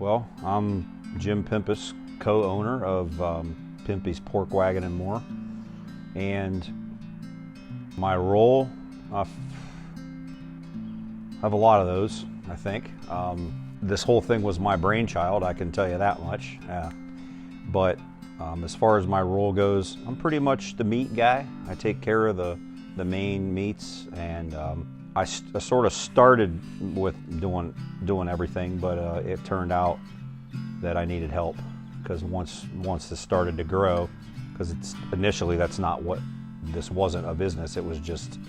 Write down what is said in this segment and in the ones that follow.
Well, I'm Jim Pimpy, co-owner of Pimpy's Pork Wagon and More. And my role, I have a lot of those, I think. This whole thing was my brainchild, I can tell you that much. But as far as my role goes, I'm pretty much the meat guy. I take care of the main meats, and I sort of started with doing everything, but it turned out that I needed help, because once this started to grow, because initially that's not what this wasn't a business. It was just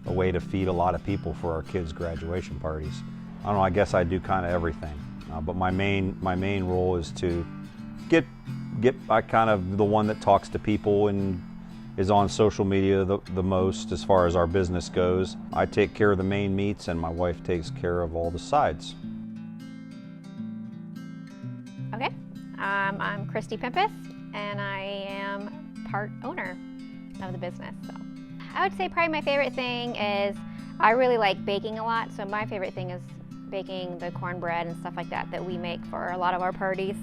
a way to feed a lot of people for our kids' graduation parties. I don't know. I guess I do kind of everything, but my main role is to get I kind of the one that talks to people and is on social media the most as far as our business goes. I take care of the main meats, and my wife takes care of all the sides. Okay, I'm Christy Pimpy, and I am part owner of the business. So I would say probably my favorite thing is I really like baking a lot. So my favorite thing is baking the cornbread and stuff like that we make for a lot of our parties.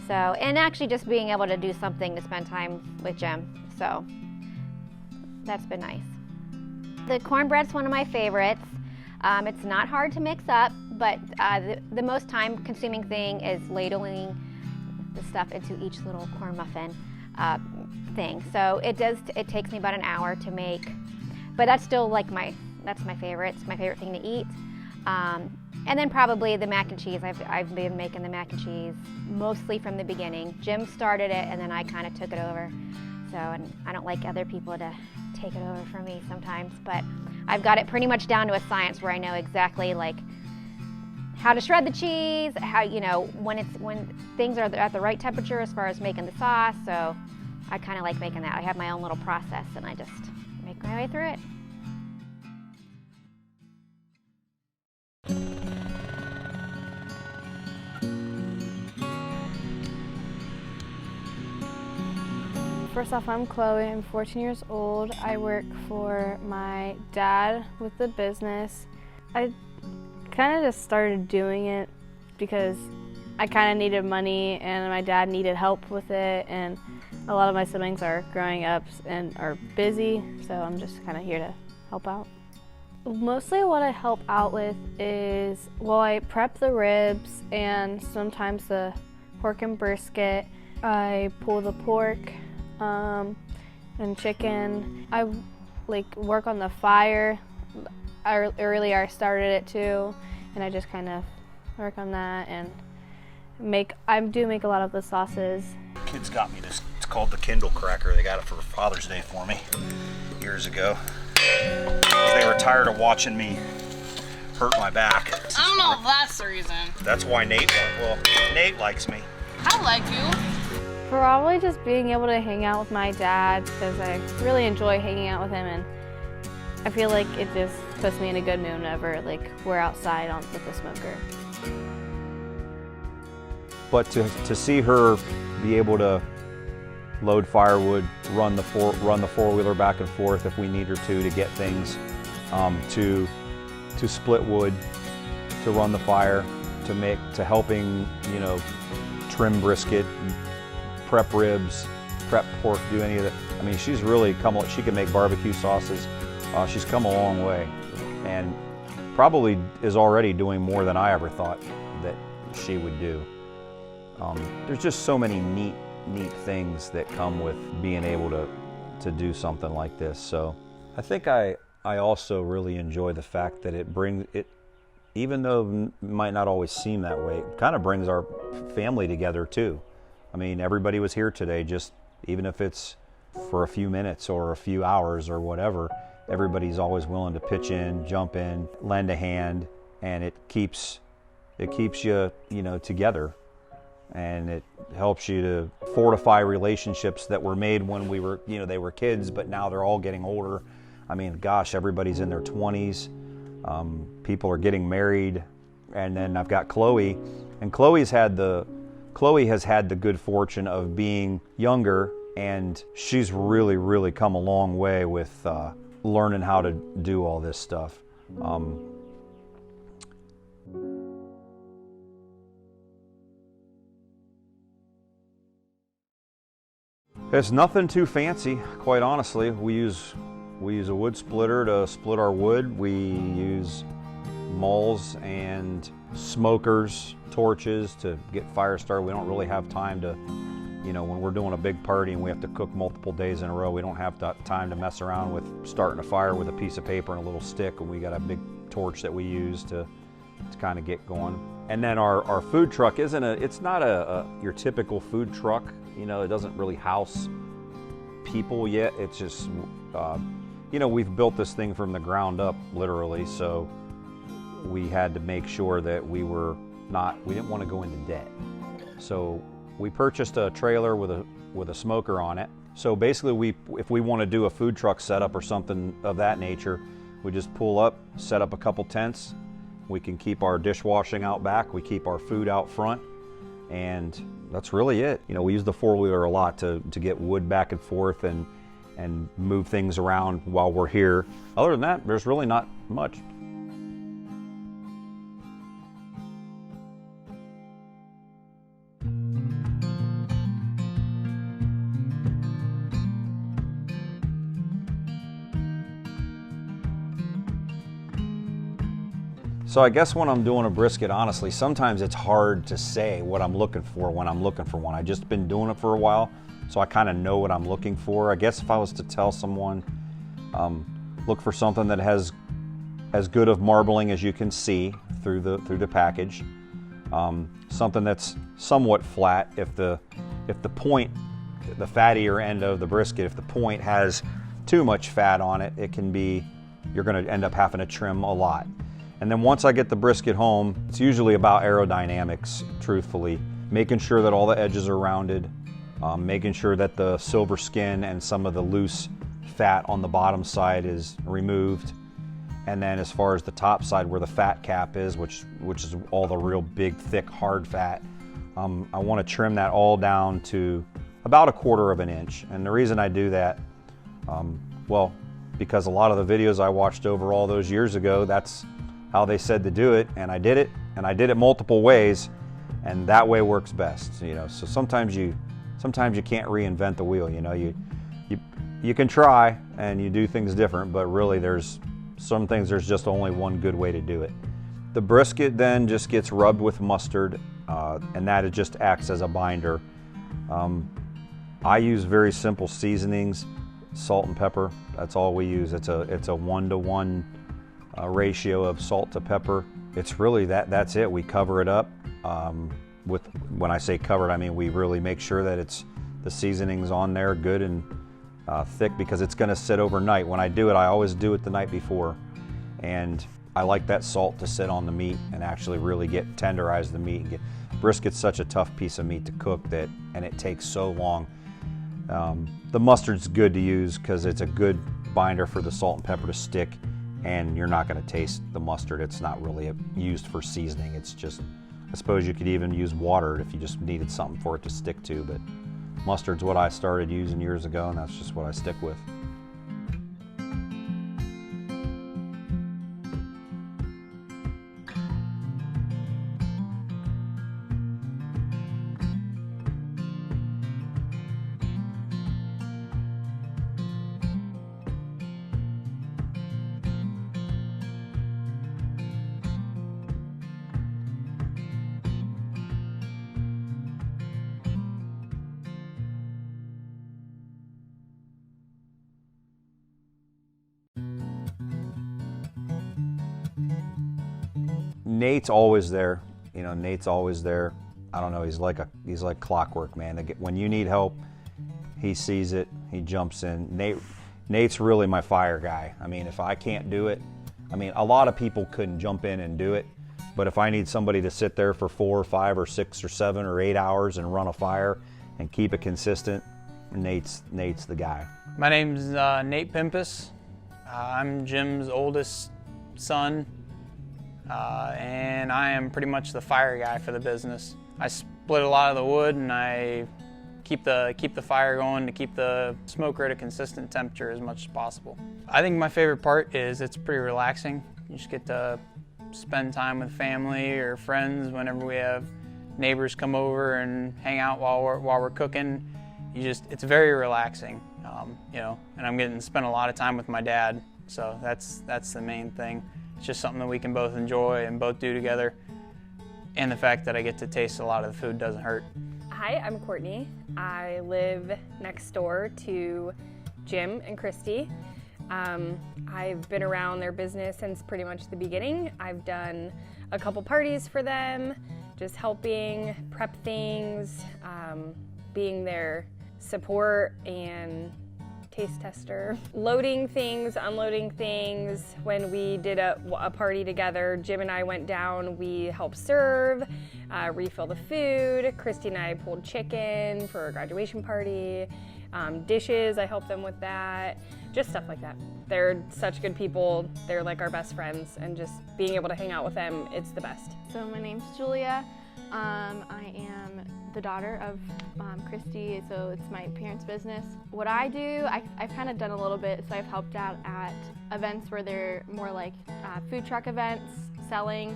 So, and actually just being able to do something to spend time with Jim. So that's been nice. The cornbread's one of my favorites. It's not hard to mix up, but the most time-consuming thing is ladling the stuff into each little corn muffin thing. So it takes me about an hour to make, but that's still like that's my favorite. It's my favorite thing to eat. And then probably the mac and cheese. I've been making the mac and cheese mostly from the beginning. Jim started it, and then I kind of took it over. So, and I don't like other people to take it over for me sometimes, but I've got it pretty much down to a science where I know exactly like how to shred the cheese, how, you know, when things are at the right temperature as far as making the sauce. So I kind of like making that. I have my own little process, and I just make my way through it. First off, I'm Chloe. I'm 14 years old. I work for my dad with the business. I kind of just started doing it because I kind of needed money, and my dad needed help with it, and a lot of my siblings are growing up and are busy, so I'm just kind of here to help out. Mostly what I help out with is, well, I prep the ribs and sometimes the pork and brisket. I pull the pork and chicken. I work on the fire. Earlier I started it too, and I just kind of work on that and I do make a lot of the sauces. Kids got me this. It's called the Kindle Cracker. They got it for Father's Day for me years ago. They were tired of watching me hurt my back. I don't know if that's the reason. That's why Nate likes me. I like you. Probably just being able to hang out with my dad, because I really enjoy hanging out with him, and I feel like it just puts me in a good mood whenever we're outside with the smoker. But to see her be able to load firewood, run the four-wheeler back and forth if we need her to get things, to split wood, to run the fire, to helping, you know, trim brisket, prep ribs, prep pork, do any of that. I mean, she's really she can make barbecue sauces. She's come a long way, and probably is already doing more than I ever thought that she would do. There's just so many neat things that come with being able to do something like this. So I think I also really enjoy the fact that even though it might not always seem that way, it kind of brings our family together too. I mean, everybody was here today, just even if it's for a few minutes or a few hours or whatever, everybody's always willing to pitch in, jump in, lend a hand, and it keeps you, you know, together. And it helps you to fortify relationships that were made when they were kids, but now they're all getting older. I mean, gosh, everybody's in their 20s. People are getting married. And then I've got Chloe, and Chloe has had the good fortune of being younger, and she's really, really come a long way with learning how to do all this stuff. It's nothing too fancy, quite honestly. We use a wood splitter to split our wood. We use mulls and smokers, torches to get fire started. We don't really have time to, you know, when we're doing a big party and we have to cook multiple days in a row, we don't have time to mess around with starting a fire with a piece of paper and a little stick. And we got a big torch that we use to kind of get going. And then our food truck it's not your typical food truck. You know, it doesn't really house people yet. It's just, you know, we've built this thing from the ground up, literally. So we had to make sure that we didn't want to go into debt. So we purchased a trailer with a smoker on it. So basically, if we want to do a food truck setup or something of that nature, we just pull up, set up a couple tents. We can keep our dishwashing out back. We keep our food out front, and that's really it. You know, we use the four-wheeler a lot to get wood back and forth and move things around while we're here. Other than that, there's really not much. So I guess when I'm doing a brisket, honestly, sometimes it's hard to say what I'm looking for when I'm looking for one. I've just been doing it for a while, so I kind of know what I'm looking for. I guess if I was to tell someone, look for something that has as good of marbling as you can see through the package. Something that's somewhat flat. If the point, the fattier end of the brisket, if the point has too much fat on it, you're going to end up having to trim a lot. And then once I get the brisket home, it's usually about aerodynamics, truthfully. Making sure that all the edges are rounded, making sure that the silver skin and some of the loose fat on the bottom side is removed. And then as far as the top side where the fat cap is, which is all the real big, thick, hard fat, I want to trim that all down to about 1/4 of an inch. And the reason I do that, well, because a lot of the videos I watched over all those years ago, that's how they said to do it, and I did it multiple ways, and that way works best. You know, so sometimes you can't reinvent the wheel. You know, you can try and you do things different, but really there's some things there's just only one good way to do it. The brisket then just gets rubbed with mustard, and that just acts as a binder. I use very simple seasonings, salt and pepper. That's all we use. It's a 1-to-1 ratio of salt to pepper. It's really that's it. We cover it up when I say covered, I mean we really make sure that the seasoning's on there good and thick, because it's going to sit overnight. When I do it, I always do it the night before, and I like that salt to sit on the meat and actually really tenderize the meat. Brisket's such a tough piece of meat to cook and it takes so long. The mustard's good to use because it's a good binder for the salt and pepper to stick, and you're not going to taste the mustard. It's not really used for seasoning. It's just, I suppose you could even use water if you just needed something for it to stick to, but mustard's what I started using years ago, and that's just what I stick with. Nate's always there. You know, Nate's always there. I don't know, he's like clockwork, man. When you need help, he sees it, he jumps in. Nate's really my fire guy. I mean, if I can't do it, I mean, a lot of people couldn't jump in and do it, but if I need somebody to sit there for 4 or 5 or 6 or 7 or 8 hours and run a fire and keep it consistent, Nate's the guy. My name's Nate Pimpy. I'm Jim's oldest son. And I am pretty much the fire guy for the business. I split a lot of the wood and I keep the fire going to keep the smoker at a consistent temperature as much as possible. I think my favorite part is it's pretty relaxing. You just get to spend time with family or friends whenever we have neighbors come over and hang out while we're cooking. it's very relaxing, you know, and I'm getting to spend a lot of time with my dad, so that's the main thing. It's just something that we can both enjoy and both do together, and the fact that I get to taste a lot of the food doesn't hurt. Hi, I'm Courtney. I live next door to Jim and Christy. I've been around their business since pretty much the beginning. I've done a couple parties for them, just helping prep things, being their support and taste tester. Loading things, unloading things. When we did a party together, Jim and I went down, we helped serve, refill the food. Christy and I pulled chicken for a graduation party. Dishes, I helped them with that. Just stuff like that. They're such good people. They're like our best friends, and just being able to hang out with them, it's the best. So my name's Julia. I am the daughter of Christy, so it's my parents' business. What I do, I've kind of done a little bit, so I've helped out at events where they're more like food truck events, selling,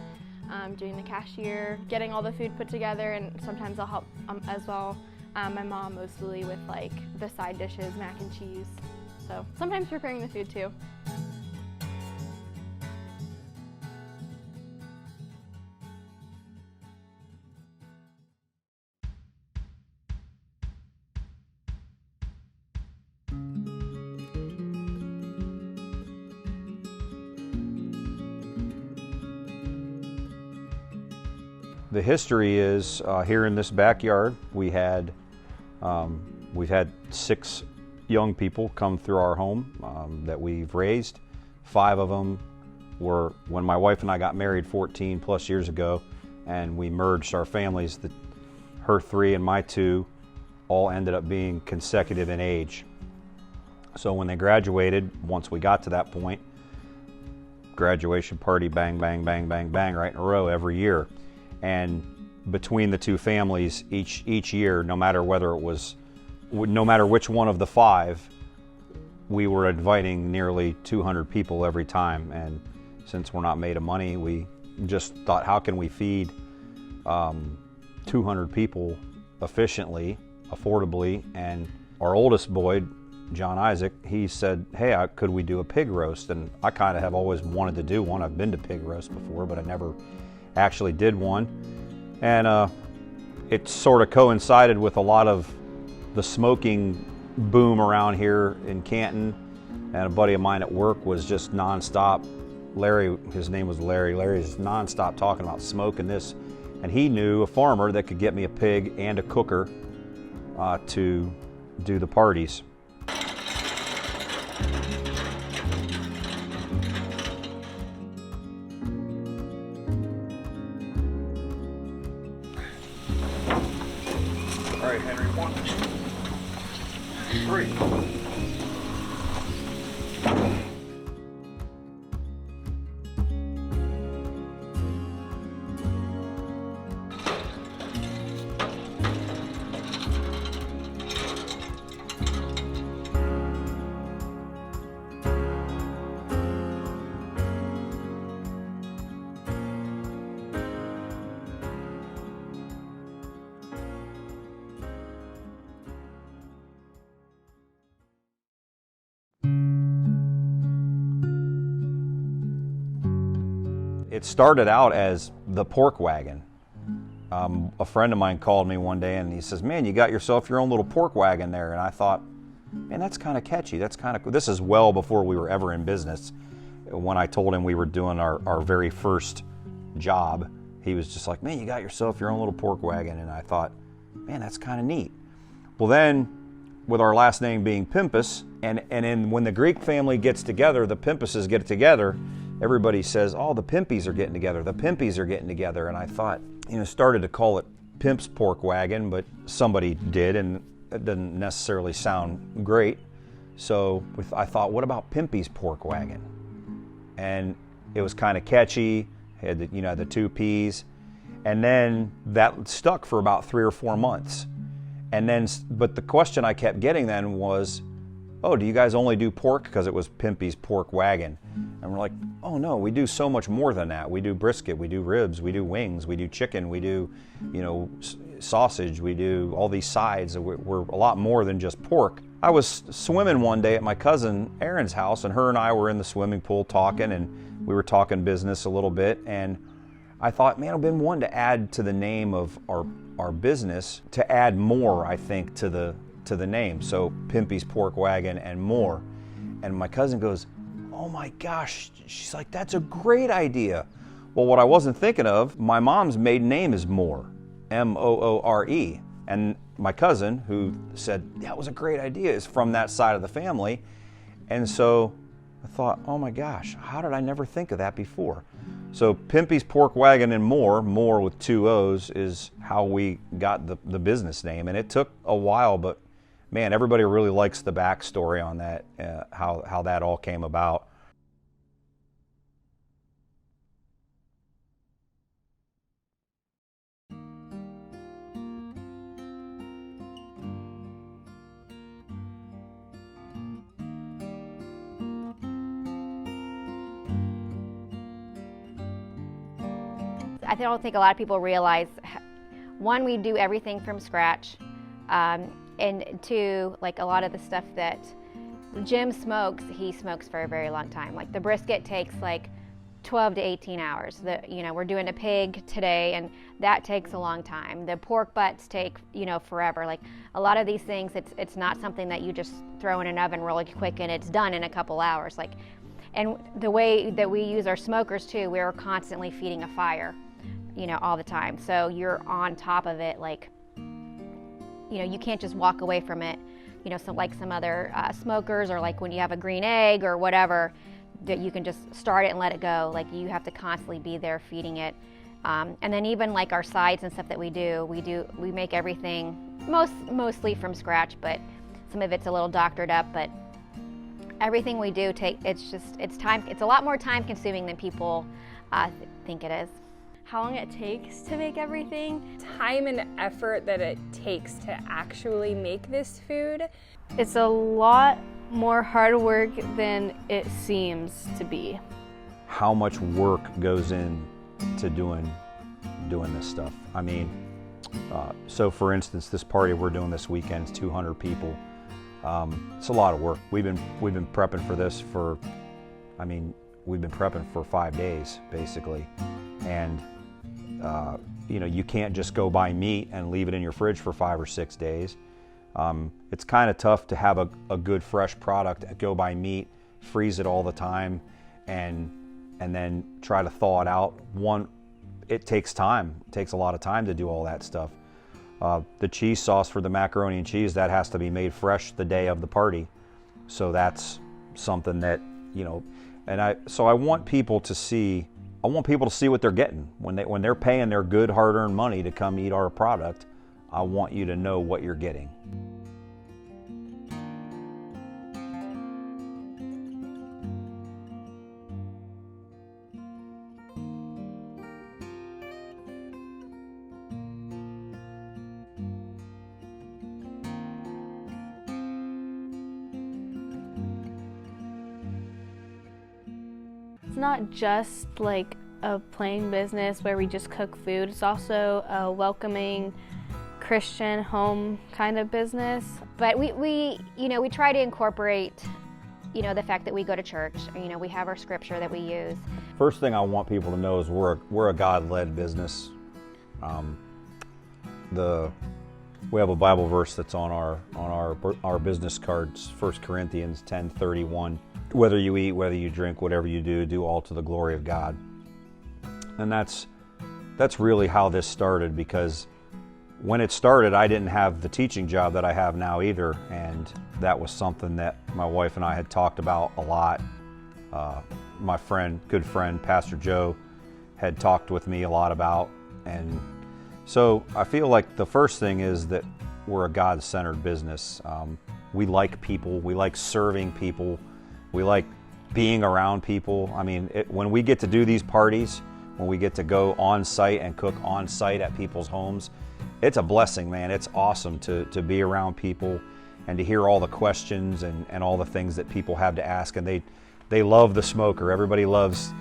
doing the cashier, getting all the food put together, and sometimes I'll help as well. My mom mostly with like the side dishes, mac and cheese. So sometimes preparing the food too. The history is here in this backyard. We've had 6 young people come through our home that we've raised. 5 of them were when my wife and I got married 14 plus years ago, and we merged our families. Her 3 and my 2 all ended up being consecutive in age. So when they graduated, once we got to that point, graduation party, bang, bang, bang, bang, bang, right in a row every year. And between the 2 families, each year, no matter which one of the 5, we were inviting nearly 200 people every time. And since we're not made of money, we just thought, how can we feed 200 people efficiently, affordably? And our oldest boy, John Isaac, he said, hey, could we do a pig roast? And I kind of have always wanted to do one. I've been to pig roast before, but I never actually did one. And it sort of coincided with a lot of the smoking boom around here in Canton. And a buddy of mine at work was just nonstop. Larry, his name was Larry. Larry's nonstop talking about smoking this. And he knew a farmer that could get me a pig and a cooker to do the parties. All right, Henry, 1, 2, 3. It started out as the pork wagon. A friend of mine called me one day and he says, man, you got yourself your own little pork wagon there. And I thought, man, that's kind of catchy. That's kind of cool. This is well before we were ever in business. When I told him we were doing our very first job, he was just like, man, you got yourself your own little pork wagon. And I thought, man, that's kind of neat. Well, then with our last name being Pimpus, and when the Greek family gets together, the Pimpuses get together, everybody says, oh, the Pimpies are getting together, the Pimpies are getting together. And I thought, started to call it Pimp's Pork Wagon, but somebody did, and it didn't necessarily sound great. So I thought, what about Pimpy's Pork Wagon? And it was kind of catchy, had the 2 P's. And then that stuck for about 3 or 4 months. And then, but the question I kept getting then was, oh, do you guys only do pork? Because it was Pimpy's Pork Wagon. And we're like, oh no, we do so much more than that. We do brisket, we do ribs, we do wings, we do chicken, we do, sausage, we do all these sides. We're a lot more than just pork. I was swimming one day at my cousin Erin's house, and her and I were in the swimming pool talking, and we were talking business a little bit, and I thought, man, I've been wanting to add to the name of our business, to add more, I think, to the name. So Pimpy's Pork Wagon and more. And my cousin goes, oh my gosh, she's like, that's a great idea. Well, what I wasn't thinking of, my mom's maiden name is Moore, M-O-O-R-E. And my cousin, who said, that was a great idea, is from that side of the family. And so I thought, oh my gosh, how did I never think of that before? So Pimpy's Pork Wagon and more with 2 O's, is how we got the business name. And it took a while, but man, everybody really likes the backstory on that, how that all came about. I don't think a lot of people realize, one, we do everything from scratch, and two, like a lot of the stuff that Jim smokes, he smokes for a very long time. Like the brisket takes like 12 to 18 hours. We're doing a pig today, and that takes a long time. The pork butts take, forever. Like a lot of these things, it's not something that you just throw in an oven really quick and it's done in a couple hours. And the way that we use our smokers too, we're constantly feeding a fire, all the time. So you're on top of it, you can't just walk away from it, some other smokers, or like when you have a green egg or whatever, that you can just start it and let it go. Like you have to constantly be there feeding it. And then even like our sides and stuff that we make everything mostly from scratch, but some of it's a little doctored up, but everything we do it's a lot more time consuming than people think it is. How long it takes to make everything. Time and effort that it takes to actually make this food. It's a lot more hard work than it seems to be. How much work goes into doing this stuff? I mean, so for instance, this party we're doing this weekend is 200 people. It's a lot of work. We've been prepping for this we've been prepping for 5 days basically, and you can't just go buy meat and leave it in your fridge for 5 or 6 days. It's kind of tough to have a good fresh product, go buy meat, freeze it all the time, and then try to thaw it out. It takes time. It takes a lot of time to do all that stuff. The cheese sauce for the macaroni and cheese, that has to be made fresh the day of the party. So that's something that, so I want people to see what they're getting when they're paying their good hard-earned money to come eat our product. I want you to know what you're getting. It's not just like a plain business where we just cook food. It's also a welcoming Christian home kind of business. But we try to incorporate, the fact that we go to church. We have our scripture that we use. First thing I want people to know is we're a God-led business. We have a Bible verse that's on our business cards, 1 Corinthians 10:31. Whether you eat, whether you drink, whatever you do all to the glory of God. And that's really how this started, because when it started, I didn't have the teaching job that I have now either, and that was something that my wife and I had talked about a lot. My good friend, Pastor Joe, had talked with me a lot about, and so I feel like the first thing is that we're a God-centered business. We like people, we like serving people, we like being around people. I mean, when we get to do these parties, when we get to go on site and cook on site at people's homes, it's a blessing, man. It's awesome to be around people and to hear all the questions and all the things that people have to ask. And they love the smoker. Everybody loves,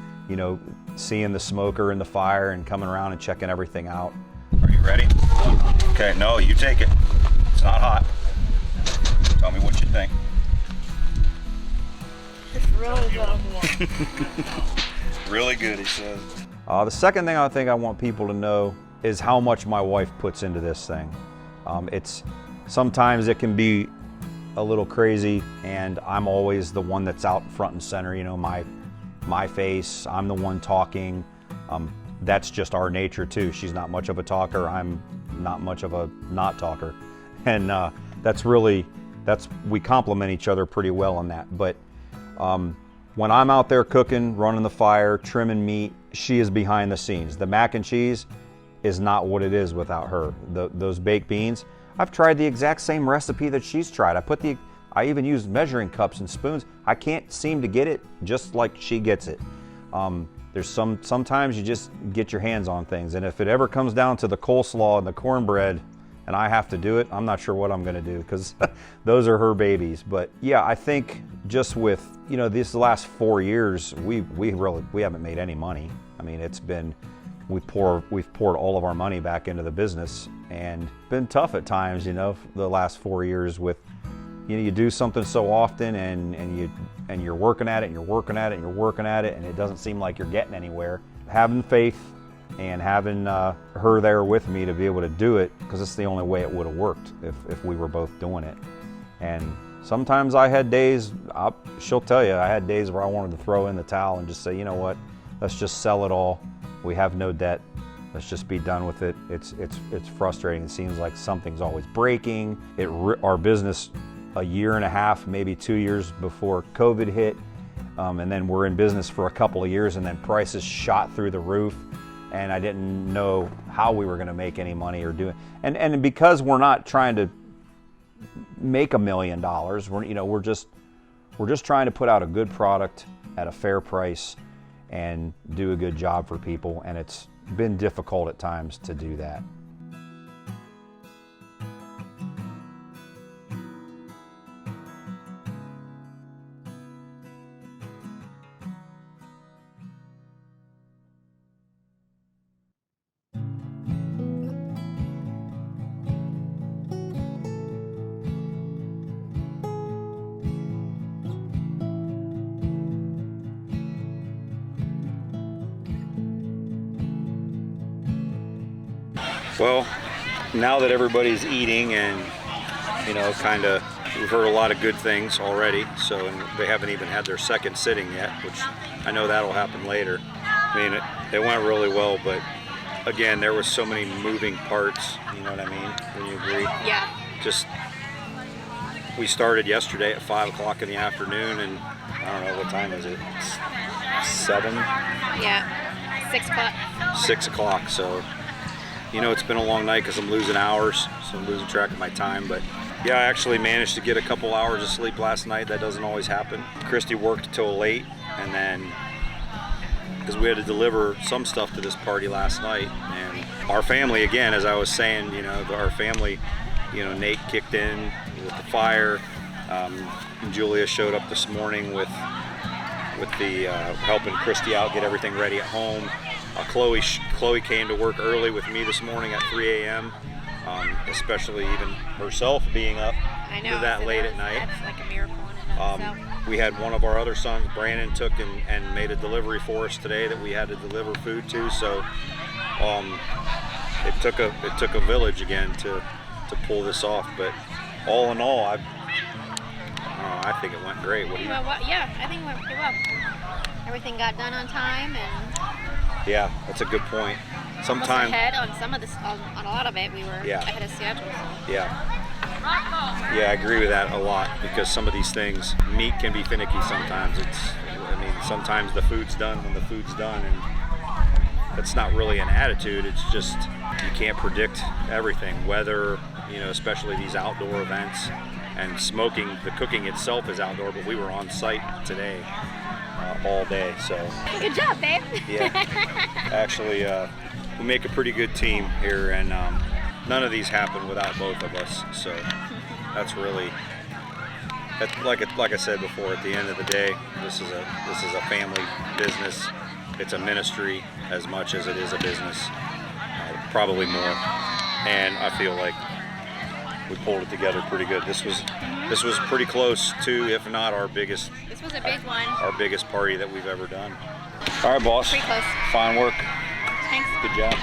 seeing the smoker in the fire and coming around and checking everything out. Are you ready? Okay, no, you take it. It's not hot. Tell me what you think. It's really good. Really good, he says. The second thing I think I want people to know is how much my wife puts into this thing. Sometimes it can be a little crazy, and I'm always the one that's out front and center. You know, my face. I'm the one talking. That's just our nature too. She's not much of a talker. I'm not much of a not talker, and we complement each other pretty well on that. But when I'm out there cooking, running the fire, trimming meat, she is behind the scenes. The mac and cheese is not what it is without her. Those baked beans, I've tried the exact same recipe that she's tried. I even used measuring cups and spoons. I can't seem to get it just like she gets it. There's sometimes you just get your hands on things, and if it ever comes down to the coleslaw and the cornbread and I have to do it, I'm not sure what I'm gonna do, because those are her babies. But yeah, I think just with, you know, these last 4 years, we haven't made any money. I mean, we've poured all of our money back into the business, and been tough at times, you know, the last 4 years with, you know, you do something so often and you're working at it and you're working at it and you're working at it, and it doesn't seem like you're getting anywhere. Having faith and having her there with me to be able to do it, because it's the only way it would have worked if we were both doing it. And sometimes I had days, she'll tell you, I had days where I wanted to throw in the towel and just say, you know what, let's just sell it all. We have no debt. Let's just be done with it. It's frustrating. It seems like something's always breaking. Our business, a year and a half, maybe 2 years before COVID hit, and then we're in business for a couple of years, and then prices shot through the roof, and I didn't know how we were going to make any money or do it. And because we're not trying to make $1 million, we're just trying to put out a good product at a fair price and do a good job for people, and it's been difficult at times to do that. Well, now that everybody's eating and, you know, we've heard a lot of good things already, so, and they haven't even had their second sitting yet, which I know that'll happen later. I mean, it went really well, but again, there was so many moving parts, you know what I mean? When you agree? Yeah. We started yesterday at 5 o'clock in the afternoon, and I don't know, what time is it? 7? Yeah. 6 o'clock. 6 o'clock, so. You know, it's been a long night because I'm losing hours, so I'm losing track of my time. But yeah, I actually managed to get a couple hours of sleep last night. That doesn't always happen. Christy worked till late, and then because we had to deliver some stuff to this party last night. And our family, again, as I was saying, you know, our family, you know, Nate kicked in with the fire. And Julia showed up this morning with the helping Christy out, get everything ready at home. Chloe came to work early with me this morning at 3 a.m., especially even herself being up to that late at night. That's like a miracle in and of itself. We had one of our other sons, Brandon, took and made a delivery for us today that we had to deliver food to. So it took a village again to pull this off. But all in all, I think it went great. What do you? Yeah, I think it went pretty well. Everything got done on time, and yeah, that's a good point. Sometimes ahead on some of this, on a lot of it, we were ahead of schedule. So. Yeah, I agree with that a lot, because some of these things, meat can be finicky sometimes. Sometimes the food's done when the food's done, and that's not really an attitude. It's just you can't predict everything. Weather, you know, especially these outdoor events, and smoking. The cooking itself is outdoor, but we were on site today. All day, so good job, babe. Yeah, actually, we make a pretty good team here, and none of these happen without both of us. So that's like I said before. At the end of the day, this is a family business. It's a ministry as much as it is a business, probably more. and I feel like we pulled it together pretty good. This was pretty close to, if not our biggest. This was a big one. Our biggest party that we've ever done. All right, boss. Pretty close. Fine work. Thanks. Good job.